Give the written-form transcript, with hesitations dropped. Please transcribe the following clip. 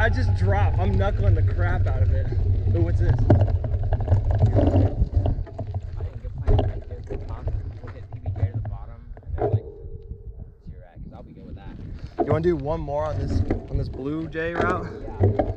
I just drop. I'm knuckling the crap out of it. Ooh, what's this? You want to do one more on this blue jay route? Yeah.